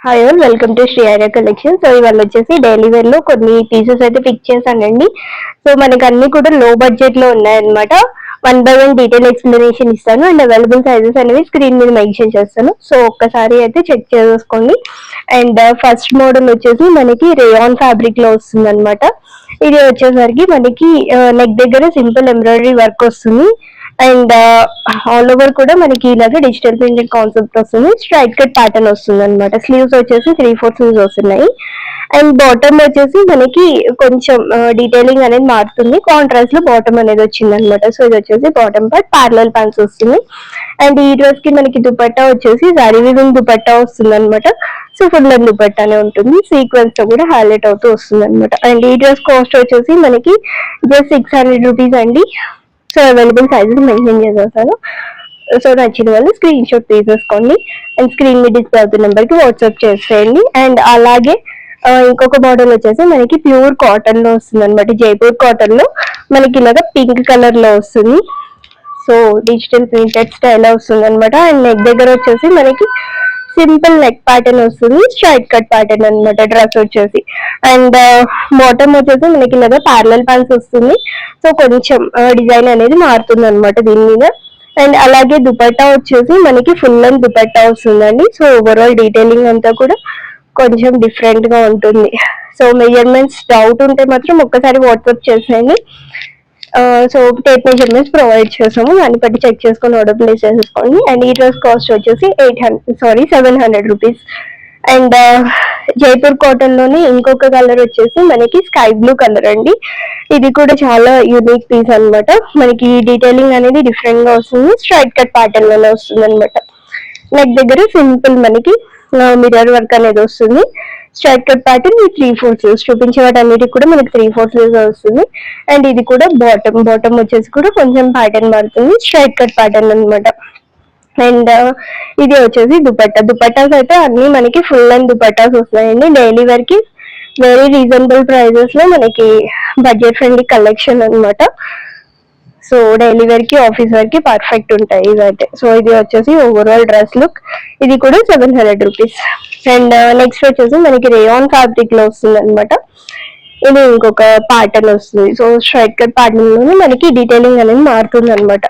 Hi all, welcome to Shri Arya collection. So ఇవాళ వచ్చేసి daily wear లో కొన్ని పీసెస్ అయితే పిక్ చేశానండి. సో మనకి అన్ని కూడా లో బడ్జెట్ లో ఉన్నాయన్నమాట. 1 by 1 డీటెయిల్ ఎక్స్ప్లెనేషన్ ఇస్తాను అండ్ అవైలబుల్ సైజెస్ అనేవి స్క్రీన్ మీద మెన్షన్ చేస్తాను. సో ఒక్కసారి అయితే చెక్ చేసుకోండి. అండ్ ఫస్ట్ మోడల్ వచ్చేసి మనకి రేయాన్ ఫ్యాబ్రిక్ లో వస్తుంది అనమాట. ఇది వచ్చేసరికి మనకి నెక్ దగ్గర సింపుల్ ఎంబ్రాయిడరీ వర్క్ వస్తుంది. అండ్ ఆల్ ఓవర్ కూడా మనకి ఇలాగే డిజిటల్ ప్రింటెడ్ కాన్సెప్ట్ వస్తుంది. స్ట్రైట్ కట్ ప్యాటర్న్ వస్తుంది అనమాట. స్లీవ్స్ వచ్చేసి 3/4 స్లీవ్స్ వస్తున్నాయి. అండ్ బాటమ్ వచ్చేసి మనకి కొంచెం డీటెయిలింగ్ అనేది మారుతుంది. కాంట్రాస్ట్ లో బాటమ్ అనేది వచ్చింది అనమాట. సో ఇది వచ్చేసి బాటమ్ పార్ట్ ప్యారలల్ ప్యాంట్స్ వస్తుంది. అండ్ ఈ డ్రెస్ కి మనకి దుపట్టా వచ్చేసి జరీ వీవింగ్ దుపట్టా వస్తుంది అనమాట. సో ఫుల్ లెంత్ దుపట్టానే ఉంటుంది. సీక్వెన్స్ తో కూడా హైలైట్ అవుతూ వస్తుంది అనమాట. అండ్ ఈ డ్రెస్ కాస్ట్ వచ్చేసి మనకి జస్ట్ 600 రూపీస్ అండి. సో అవైలబుల్ సైజెస్ మెన్షన్ చేసేస్తాను. సో నచ్చిన వాళ్ళు స్క్రీన్ షాట్ తీసేసుకోండి అండ్ స్క్రీన్ మీద డిస్ప్లే అవుతున్న నెంబర్ కి వాట్సాప్ చేసేయండి. అండ్ అలాగే ఇంకొక మోడల్ వచ్చేసి మనకి ప్యూర్ కాటన్ లో వస్తుంది అనమాట. జైపూర్ కాటన్ లో మనకి ఇలాగా పింక్ కలర్ లో వస్తుంది. సో డిజిటల్ ప్రింటెడ్ స్టైల్ వస్తుంది అనమాట. అండ్ నెక్ దగ్గర వచ్చేసి మనకి సింపుల్ నెక్ ప్యాటర్న్ వస్తుంది. స్ట్రైట్ కట్ ప్యాటర్న్ అనమాట డ్రెస్ వచ్చేసి. అండ్ బాటమ్ వచ్చేసి మనకి ఇలాగా ప్యారలల్ ప్యాంట్స్ వస్తుంది. సో కొంచెం డిజైన్ అనేది మారుతుంది అనమాట దీని మీద. అండ్ అలాగే దుపట్టా వచ్చేసి మనకి ఫుల్ లెంత్ దుపట్టా వస్తుందండి. సో ఓవరాల్ డీటెయిలింగ్ అంతా కూడా కొంచెం డిఫరెంట్ గా ఉంటుంది. సో మెజర్మెంట్స్ డౌట్ ఉంటే మాత్రం ఒక్కసారి వాట్సాప్ చేసేయండి. సో టేప్ మెజర్మెంట్స్ ప్రొవైడ్ చేసాము, దాన్ని బట్టి చెక్ చేసుకొని ఆర్డర్ ప్లేస్ చేసేసుకోండి. అండ్ ఈ డ్రెస్ కాస్ట్ వచ్చేసి 700 రూపీస్. అండ్ జైపూర్ కాటన్ లోని ఇంకొక కలర్ వచ్చేసి మనకి స్కై బ్లూ కలర్ అండి. ఇది కూడా చాలా యూనిక్ పీస్ అనమాట. మనకి డీటెయిలింగ్ అనేది డిఫరెంట్ గా వస్తుంది. స్ట్రైట్ కట్ ప్యాటర్న్ లోనే వస్తుంది అనమాట. నెక్ దగ్గర సింపుల్ మనకి మిర్రర్ వర్క్ అనేది వస్తుంది. స్ట్రైట్ కట్ ప్యాటర్న్ ఈ 3/4 స్లీవ్స్ చూపించే వాటి అన్నిటికి కూడా మనకి 3/4 స్లీవ్స్ వస్తుంది. అండ్ ఇది కూడా బాటమ్ వచ్చేసి కూడా కొంచెం ప్యాటర్న్ మారుతుంది. స్ట్రైట్ కట్ ప్యాటర్న్ అనమాట. అండ్ ఇది వచ్చేసి దుపట్టాస్ అయితే అన్ని మనకి ఫుల్ లెంత్ దుపట్టాస్ వస్తాయండి. డైలీ వేర్ కి వెరీ రీజనబుల్ ప్రైజెస్ లో మనకి బడ్జెట్ ఫ్రెండ్లీ కలెక్షన్ అనమాట. సో డైలీ వేర్ కి ఆఫీస్ వేర్ కి పర్ఫెక్ట్ ఉంటాయి ఇవైతే. సో ఇది వచ్చేసి ఓవరాల్ డ్రెస్ లుక్. ఇది కూడా 700 రూపీస్. అండ్ నెక్స్ట్ వచ్చేసి మనకి రేయాన్ ఫ్యాబ్రిక్ లో వస్తుంది అనమాట. ఇది ఇంకొక ప్యాటర్న్ వస్తుంది. సో స్ట్రైట్ కట్ ప్యాటర్న్ లోనే మనకి డీటెయిలింగ్ అనేది మారుతుంది అనమాట.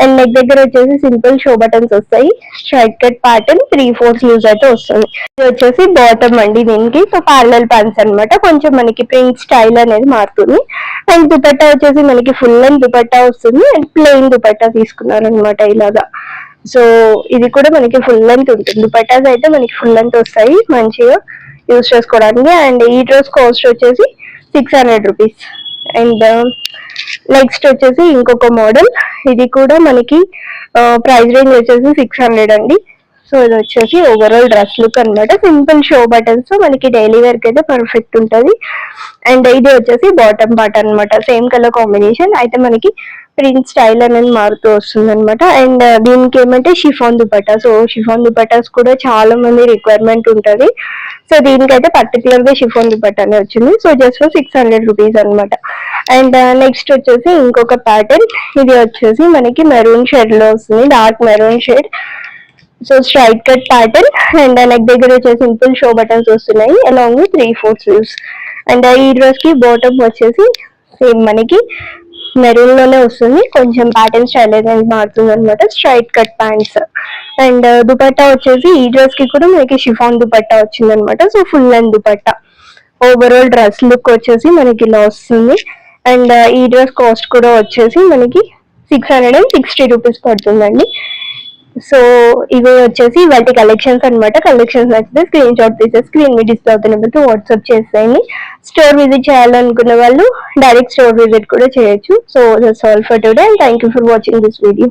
అండ్ నెక్ దగ్గర వచ్చేసి సింపుల్ షో బటన్స్ వస్తాయి. స్ట్రైట్ కట్ ప్యాటర్న్ 3/4 స్లీవ్స్ అయితే వస్తుంది. ఇది వచ్చేసి బాటమ్ అండి దీనికి. సో ప్యారలల్ ప్యాంట్స్ అనమాట. కొంచెం మనకి ప్రింట్ స్టైల్ అనేది మారుతుంది. అండ్ దుపట్టా వచ్చేసి మనకి ఫుల్ లెంత్ దుపట్టా వస్తుంది. అండ్ ప్లెయిన్ దుపట్టా తీసుకున్నారనమాట ఇలాగా. సో ఇది కూడా మనకి ఫుల్ లెంత్ ఉంటుంది. దుపట్టాస్ అయితే మనకి ఫుల్ లెంత్ వస్తాయి, మంచిగా యూజ్ చేసుకోవడానికి. అండ్ ఈ డ్రెస్ కాస్ట్ వచ్చేసి 600 రూపీస్. అండ్ నెక్స్ట్ వచ్చేసి ఇంకొక మోడల్. ఇది కూడా మనకి ప్రైస్ రేంజ్ వచ్చేసి 600 అండి. సో ఇది వచ్చేసి ఓవరాల్ డ్రెస్ లుక్ అనమాట. సింపుల్ షో బటన్స్ మనకి డైలీ వేర్ కి అయితే పర్ఫెక్ట్ ఉంటుంది. అండ్ ఇది వచ్చేసి బాటమ్ పార్ట్ అనమాట. సేమ్ కలర్ కాంబినేషన్ అయితే మనకి ప్రింట్ స్టైల్ అనేది మారుతూ వస్తుంది అనమాట. అండ్ దీనికి ఏమంటే chiffon dupatta. So chiffon dupattas కూడా చాలా మంది రిక్వైర్మెంట్ ఉంటుంది. సో దీనికైతే పర్టికులర్ గా షిఫాన్ దుపట్టానే వచ్చింది. సో జస్ట్ 600 రూపీస్ అనమాట. అండ్ నెక్స్ట్ వచ్చేసి ఇంకొక ప్యాటర్న్. ఇది వచ్చేసి మనకి మెరూన్ షేడ్ లో వస్తుంది, dark maroon shade. So straight cut pattern. And neck దగ్గర వచ్చేసి సింపుల్ షో బటన్స్ వస్తున్నాయి అలాంగ్ విత్ 3/4 స్లీవ్స్. అండ్ ఈ డ్రెస్ కి బాటమ్ వచ్చేసి సేమ్ మనకి మెరూన్ లోనే వస్తుంది. కొంచెం ప్యాటర్న్ స్టైల్ అనేది మారుతుంది అనమాట. Straight cut pants. And dupatta వచ్చేసి ఈ డ్రెస్ కి కూడా మనకి షిఫాన్ దుపట్టా వచ్చింది అనమాట. So full length dupatta. Overall dress look వచ్చేసి మనకి ఇలా వస్తుంది. అండ్ ఈ డ్రెస్ కాస్ట్ కూడా వచ్చేసి మనకి 660 రూపీస్ పడుతుందండి. సో ఇవి వచ్చేసి వాటి కలెక్షన్స్ అనమాట. కలెక్షన్స్ నచ్చితే స్క్రీన్ షాట్ తీసేసి స్క్రీన్ మీద డిస్ప్లే అవుతున్నప్పుడు వాట్సాప్ చేసేయండి. స్టోర్ విజిట్ చేయాలనుకున్న వాళ్ళు డైరెక్ట్ స్టోర్ విజిట్ కూడా చేయొచ్చు. So that's all for today and thank you for watching this video.